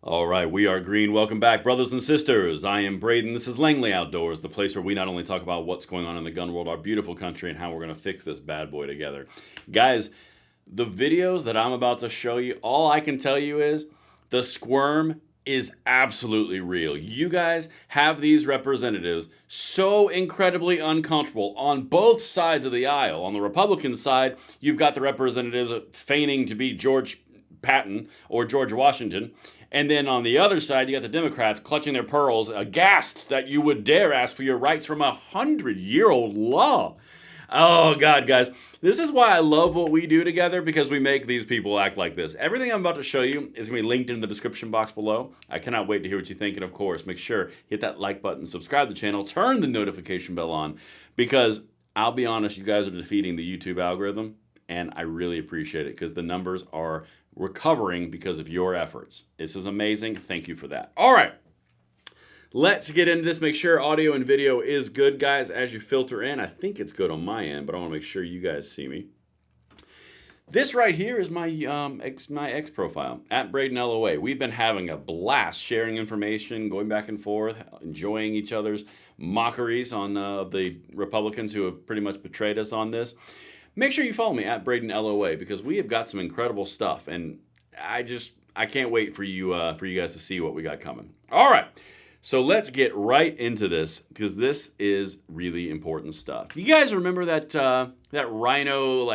All right, we are green. Welcome back, brothers and sisters. I am Braden. This is Langley Outdoors, the place where we not only talk about what's going on in the gun world, our beautiful country, and how we're going to fix this bad boy together. Guys, the videos that I'm about to show you, all I can tell you is the SQUIRM is absolutely real. You guys have these representatives so incredibly uncomfortable on both sides of the aisle. On the Republican side, you've got the representatives feigning to be George Patton or George Washington. And then on the other side, you got the Democrats clutching their pearls, aghast that you would dare ask for your rights from 100-year-old law. Oh, God, guys. This is why I love what we do together, because we make these people act like this. Everything I'm about to show you is going to be linked in the description box below. I cannot wait to hear what you think. And, of course, make sure hit that like button, subscribe to the channel, turn the notification bell on, because I'll be honest, you guys are defeating the YouTube algorithm. And I really appreciate it because the numbers are recovering because of your efforts. This is amazing. Thank you for that. All right. Let's get into this. Make sure audio and video is good, guys, as you filter in. I think it's good on my end, but I want to make sure you guys see me. This right here is my X profile, at Braden Loa. We've been having a blast sharing information, going back and forth, enjoying each other's mockeries on the Republicans who have pretty much betrayed us on this. Make sure you follow me at Braden Loa because we have got some incredible stuff, and I can't wait for you guys to see what we got coming. All right, so let's get right into this because this is really important stuff. You guys remember that that RINO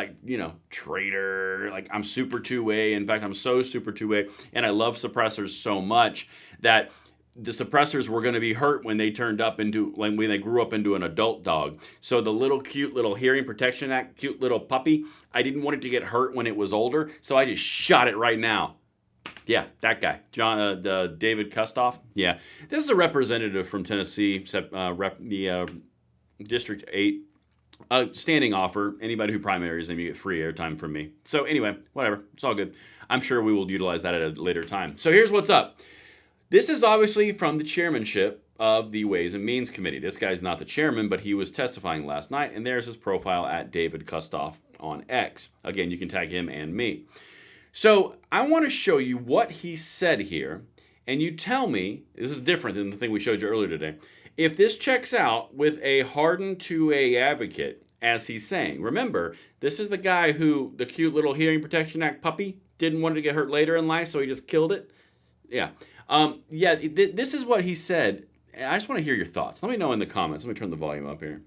traitor? Like, I'm super two-way. In fact, I'm so super two-way, and I love suppressors so much that the suppressors were going to be hurt when they when they grew up into an adult dog. So the little cute little Hearing Protection Act, cute little puppy, I didn't want it to get hurt when it was older, so I just shot it right now. Yeah, that guy, David Kustoff. Yeah, this is a representative from Tennessee, District 8. Standing offer. Anybody who primaries them, you get free airtime from me. So anyway, whatever. It's all good. I'm sure we will utilize that at a later time. So here's what's up. This is obviously from the chairmanship of the Ways and Means Committee. This guy's not the chairman, but he was testifying last night, and there's his profile at David Kustoff on X. Again, you can tag him and me. So I want to show you what he said here, and you tell me, this is different than the thing we showed you earlier today, if this checks out with a hardened 2A advocate, as he's saying. Remember, this is the guy who, the cute little Hearing Protection Act puppy, didn't want it to get hurt later in life, so he just killed it. Yeah. This is what he said. I just want to hear your thoughts. Let me know in the comments. Let me turn the volume up here.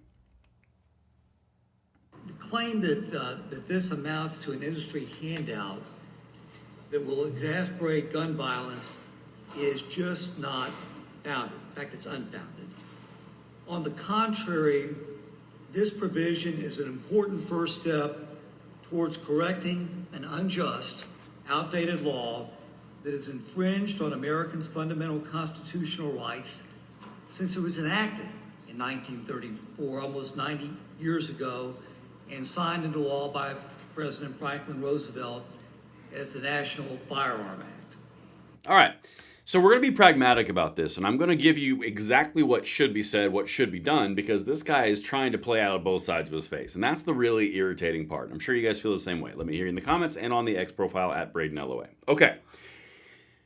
The claim that this amounts to an industry handout that will exacerbate gun violence is just not founded. In fact, it's unfounded. On the contrary, this provision is an important first step towards correcting an unjust, outdated law that has infringed on Americans' fundamental constitutional rights since it was enacted in 1934, almost 90 years ago, and signed into law by President Franklin Roosevelt as the National Firearm Act. All right, so we're going to be pragmatic about this, and I'm going to give you exactly what should be said, what should be done, because this guy is trying to play out of both sides of his face, and that's the really irritating part. I'm sure you guys feel the same way. Let me hear you in the comments and on the X profile at Braden Loa. Okay.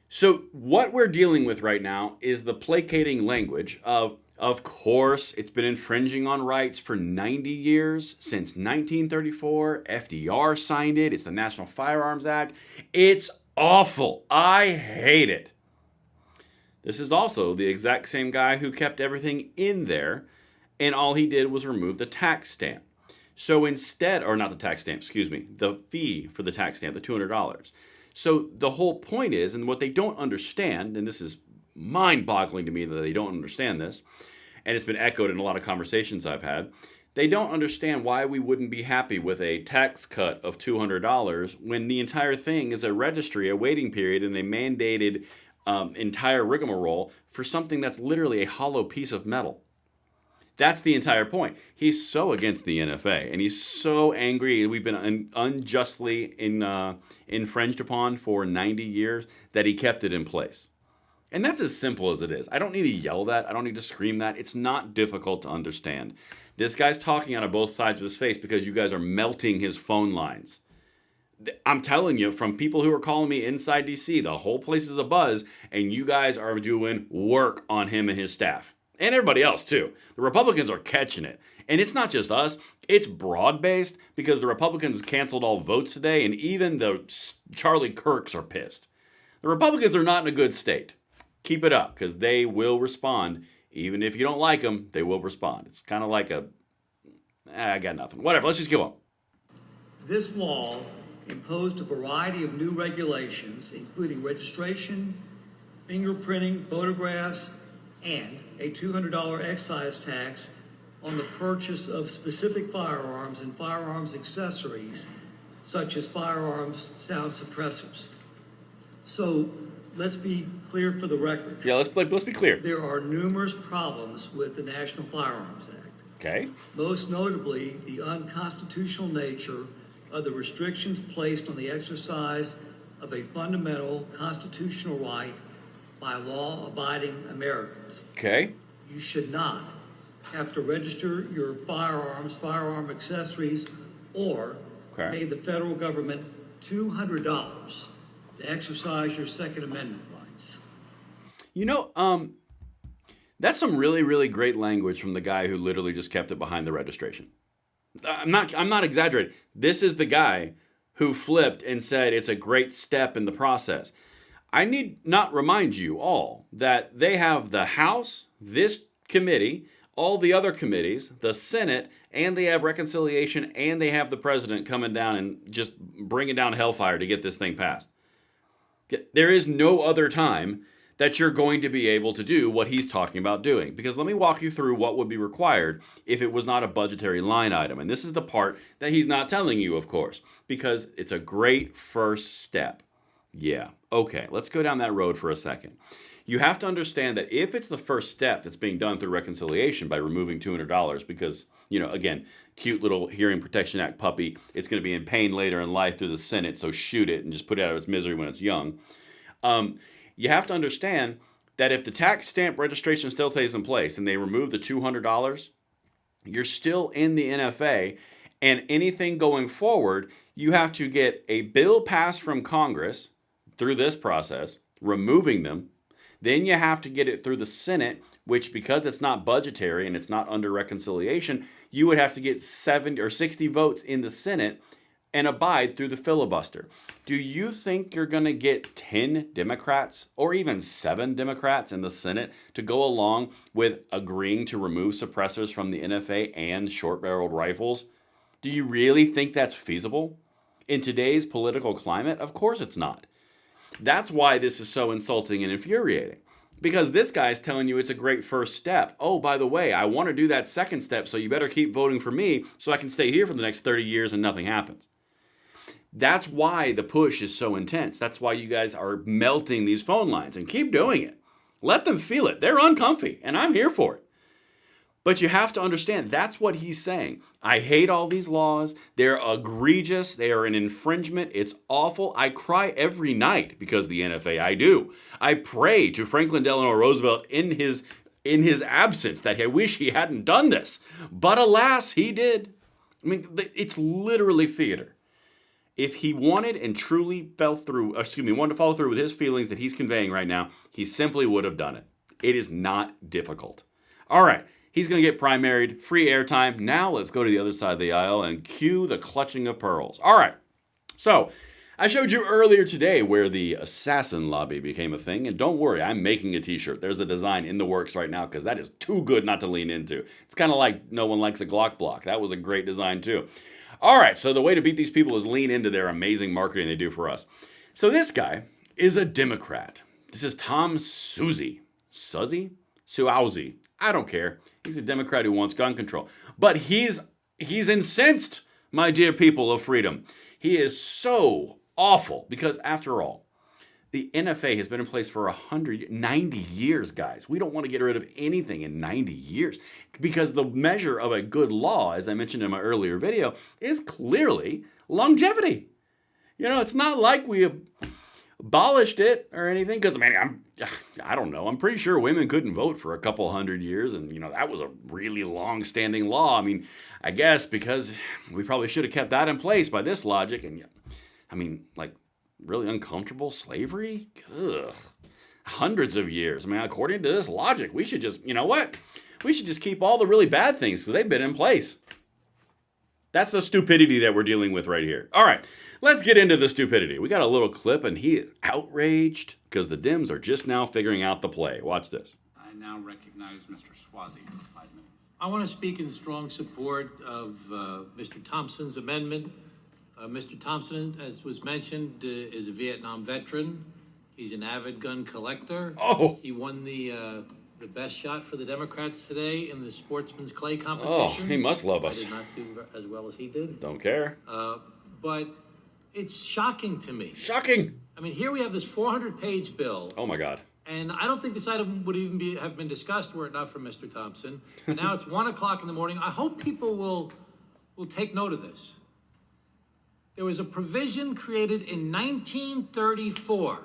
So what we're dealing with right now is the placating language of course, it's been infringing on rights for 90 years, since 1934. FDR signed it. It's the National Firearms Act. It's awful. I hate it. This is also the exact same guy who kept everything in there, and all he did was remove the tax stamp. So instead, or not the tax stamp, excuse me, the fee for the tax stamp, the $200. So the whole point is, and what they don't understand, and this is mind-boggling to me that they don't understand this, and it's been echoed in a lot of conversations I've had, they don't understand why we wouldn't be happy with a tax cut of $200 when the entire thing is a registry, a waiting period, and a mandated entire rigmarole for something that's literally a hollow piece of metal. That's the entire point. He's so against the NFA, and he's so angry. We've been unjustly infringed upon for 90 years that he kept it in place. And that's as simple as it is. I don't need to yell that. I don't need to scream that. It's not difficult to understand. This guy's talking out of both sides of his face because you guys are melting his phone lines. I'm telling you, from people who are calling me inside DC, the whole place is abuzz, and you guys are doing work on him and his staff. And everybody else, too. The Republicans are catching it. And it's not just us, it's broad-based, because the Republicans canceled all votes today, and even the Charlie Kirks are pissed. The Republicans are not in a good state. Keep it up, because they will respond. Even if you don't like them, they will respond. It's kind of like I got nothing. Whatever, let's just go on. This law imposed a variety of new regulations, including registration, fingerprinting, photographs, and a $200 excise tax on the purchase of specific firearms and firearms accessories, such as firearms sound suppressors. So let's be clear for the record. Yeah, let's be clear. There are numerous problems with the National Firearms Act. Okay. Most notably, the unconstitutional nature of the restrictions placed on the exercise of a fundamental constitutional right by law-abiding Americans. Okay. You should not have to register your firearms, firearm accessories, or pay the federal government $200 to exercise your Second Amendment rights. That's some really, really great language from the guy who literally just kept it behind the registration. I'm not exaggerating. This is the guy who flipped and said it's a great step in the process. I need not remind you all that they have the House, this committee, all the other committees, the Senate, and they have reconciliation, and they have the president coming down and just bringing down hellfire to get this thing passed. There is no other time that you're going to be able to do what he's talking about doing. Because let me walk you through what would be required if it was not a budgetary line item. And this is the part that he's not telling you, of course, because it's a great first step. Yeah, okay, let's go down that road for a second. You have to understand that if it's the first step that's being done through reconciliation by removing $200, because, again, cute little Hearing Protection Act puppy, it's going to be in pain later in life through the Senate, so shoot it and just put it out of its misery when it's young. You have to understand that if the tax stamp registration still stays in place and they remove the $200, you're still in the NFA, and anything going forward, you have to get a bill passed from Congress through this process, removing them. Then you have to get it through the Senate, which, because it's not budgetary and it's not under reconciliation, you would have to get 70 or 60 votes in the Senate and abide through the filibuster. Do you think you're going to get 10 Democrats or even 7 Democrats in the Senate to go along with agreeing to remove suppressors from the NFA and short-barreled rifles? Do you really think that's feasible? In today's political climate, of course it's not. That's why this is so insulting and infuriating. Because this guy's telling you it's a great first step. Oh, by the way, I want to do that second step, so you better keep voting for me so I can stay here for the next 30 years and nothing happens. That's why the push is so intense. That's why you guys are melting these phone lines, and keep doing it. Let them feel it. They're uncomfy, and I'm here for it. But you have to understand, that's what he's saying. I hate all these laws. They're egregious. They are an infringement. It's awful. I cry every night because of the NFA. I do. I pray to Franklin Delano Roosevelt in his absence that I wish he hadn't done this. But alas, he did. I mean, it's literally theater. If he wanted and truly wanted to follow through with his feelings that he's conveying right now, he simply would have done it. It is not difficult. All right. He's going to get primaried, free airtime. Now let's go to the other side of the aisle and cue the clutching of pearls. All right. So I showed you earlier today where the assassin lobby became a thing. And don't worry, I'm making a t-shirt. There's a design in the works right now because that is too good not to lean into. It's kind of like No One Likes a Glock block. That was a great design too. All right. So the way to beat these people is lean into their amazing marketing they do for us. So this guy is a Democrat. This is Tom Suozzi. Suozzi? I don't care. He's a Democrat who wants gun control. But he's incensed, my dear people of freedom. He is so awful because, after all, the NFA has been in place for 90 years, guys. We don't want to get rid of anything in 90 years because the measure of a good law, as I mentioned in my earlier video, is clearly longevity. It's not like we abolished it or anything, because I don't know. I'm pretty sure women couldn't vote for a couple hundred years, and that was a really long-standing law. I guess because we probably should have kept that in place by this logic, and I mean, like, really uncomfortable slavery? Ugh. Hundreds of years. I mean, according to this logic, we should just, you know what? We should just keep all the really bad things because they've been in place. That's the stupidity that we're dealing with right here. All right, let's get into the stupidity. We got a little clip, and he is outraged because the Dems are just now figuring out the play. Watch this. I now recognize Mr. Suozzi for 5 minutes. I want to speak in strong support of Mr. Thompson's amendment. Mr. Thompson, as was mentioned, is a Vietnam veteran. He's an avid gun collector. Oh. He won the best shot for the Democrats today in the Sportsman's Clay Oh, competition. he must love I us. did not do as well as he did. Don't care. But it's shocking to me. Shocking. I mean, here we have this 400-page bill. Oh, my God. And I don't think this item would even have been discussed were it not for Mr. Thompson. And now it's 1 o'clock in the morning. I hope people will take note of this. There was a provision created in 1934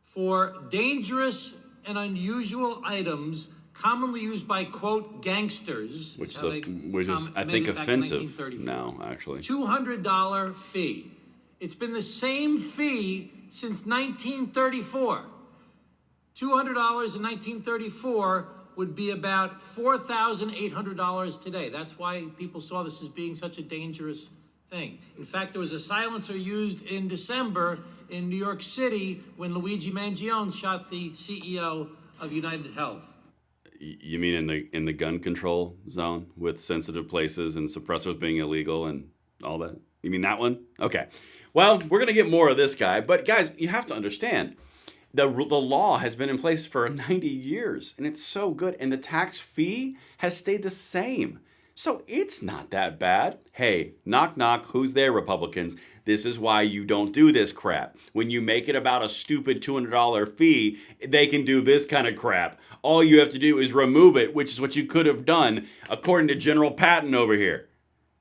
for dangerous and unusual items commonly used by, quote, gangsters. Which how they is, I think, made it back in offensive 1934. now, actually. $200 fee. It's been the same fee since 1934. $200 in 1934 would be about $4,800 today. That's why people saw this as being such a dangerous thing. In fact, there was a silencer used in December in New York City when Luigi Mangione shot the CEO of United Health. You mean in the gun control zone with sensitive places and suppressors being illegal and all that? You mean that one? Okay. Well, we're going to get more of this guy. But guys, you have to understand, the law has been in place for 90 years, and it's so good. And the tax fee has stayed the same. So it's not that bad. Hey, knock, knock, who's there, Republicans? This is why you don't do this crap. When you make it about a stupid $200 fee, they can do this kind of crap. All you have to do is remove it, which is what you could have done according to General Patton over here.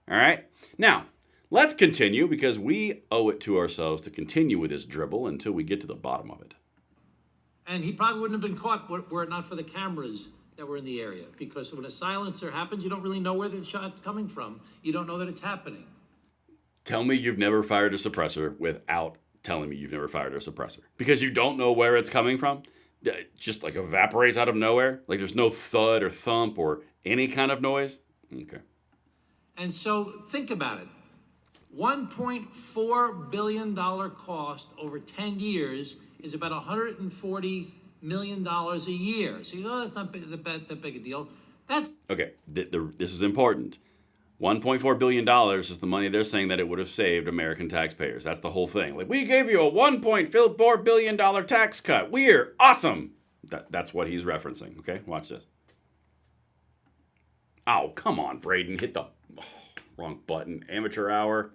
All right? Now, let's continue because we owe it to ourselves to continue with this dribble until we get to the bottom of it. And he probably wouldn't have been caught were it not for the cameras that were in the area. Because when a silencer happens, you don't really know where the shot's coming from. You don't know that it's happening. Tell me you've never fired a suppressor without telling me you've never fired a suppressor. Because you don't know where it's coming from? It just like evaporates out of nowhere? Like there's no thud or thump or any kind of noise? Okay. And so think about it. $1.4 billion cost over 10 years is about $140 million a year. So you know that's not that big a deal. That's okay. This is important. $1.4 billion is the money they're saying that it would have saved American taxpayers. That's the whole thing. Like, we gave you a $1.4 billion tax cut. We're awesome. That's what he's referencing. Okay, watch this. Oh, come on, Braden. Hit the wrong button. Amateur hour.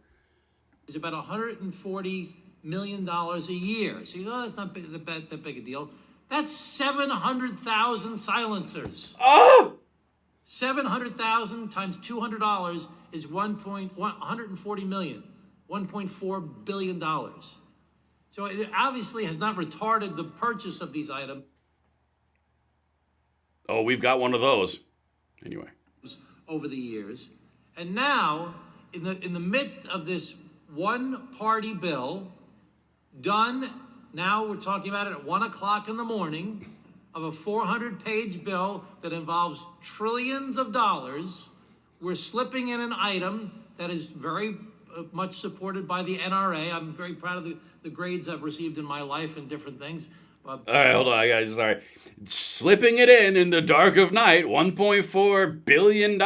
is about $140 million a year. So you know that's not that big a deal. That's 700,000 silencers. Oh! 700,000 times $200 is 140 million, $1.4 billion. So it obviously has not retarded the purchase of these items. Oh, we've got one of those. Anyway. Over the years. And now, in the midst of this one-party bill, done, now we're talking about it at 1 o'clock in the morning, of a 400-page bill that involves trillions of dollars, we're slipping in an item that is very much supported by the NRA. I'm very proud of the grades I've received in my life and different things. All right, hold on, guys. Sorry. Slipping it in the dark of night, $1.4 billion.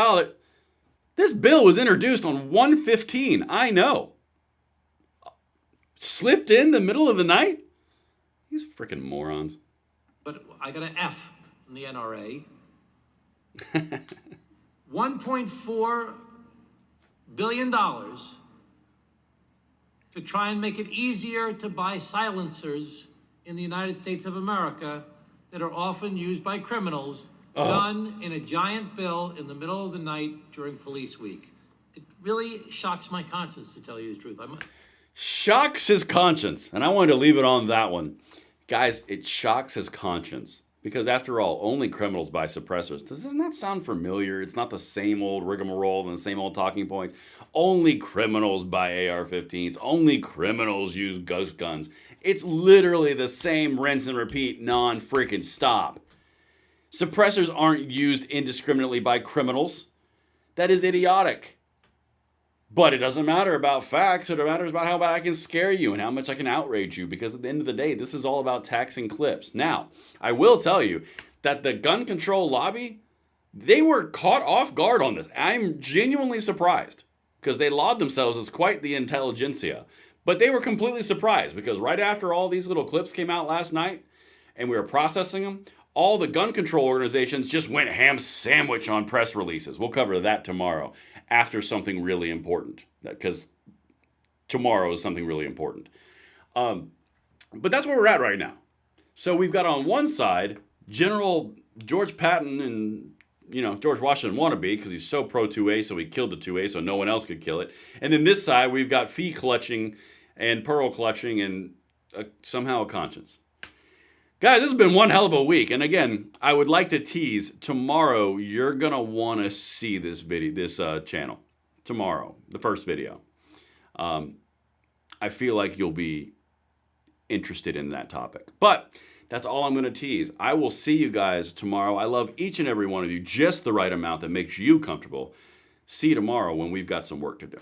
This bill was introduced on 1/15. I know. Slipped in the middle of the night? These freaking morons. But I got an F from the NRA. $1.4 billion to try and make it easier to buy silencers in the United States of America that are often used by criminals, done in a giant bill in the middle of the night during police week. It really shocks my conscience, to tell you the truth. Shocks his conscience. And I wanted to leave it on that one. Guys, it shocks his conscience. Because after all, only criminals buy suppressors. Doesn't that sound familiar? It's not the same old rigmarole and the same old talking points. Only criminals buy AR-15s. Only criminals use ghost guns. It's literally the same rinse and repeat non-freaking stop. Suppressors aren't used indiscriminately by criminals. That is idiotic. But it doesn't matter about facts. It matters about how bad I can scare you and how much I can outrage you, because at the end of the day, this is all about taxing clips. Now, I will tell you that the gun control lobby, they were caught off guard on this. I'm genuinely surprised, because they laud themselves as quite the intelligentsia. But they were completely surprised, because right after all these little clips came out last night and we were processing them, all the gun control organizations just went ham sandwich on press releases. We'll cover that tomorrow after something really important, because tomorrow is something really important. But that's where we're at right now. So we've got on one side General George Patton and, you know, George Washington wannabe, because he's so pro 2A, so he killed the 2A so no one else could kill it. And then this side, we've got fee clutching and pearl clutching and somehow a conscience. Guys, this has been one hell of a week. And again, I would like to tease, tomorrow you're going to want to see this video, this channel. Tomorrow, the first video. I feel like you'll be interested in that topic. But that's all I'm going to tease. I will see you guys tomorrow. I love each and every one of you, just the right amount that makes you comfortable. See you tomorrow when we've got some work to do.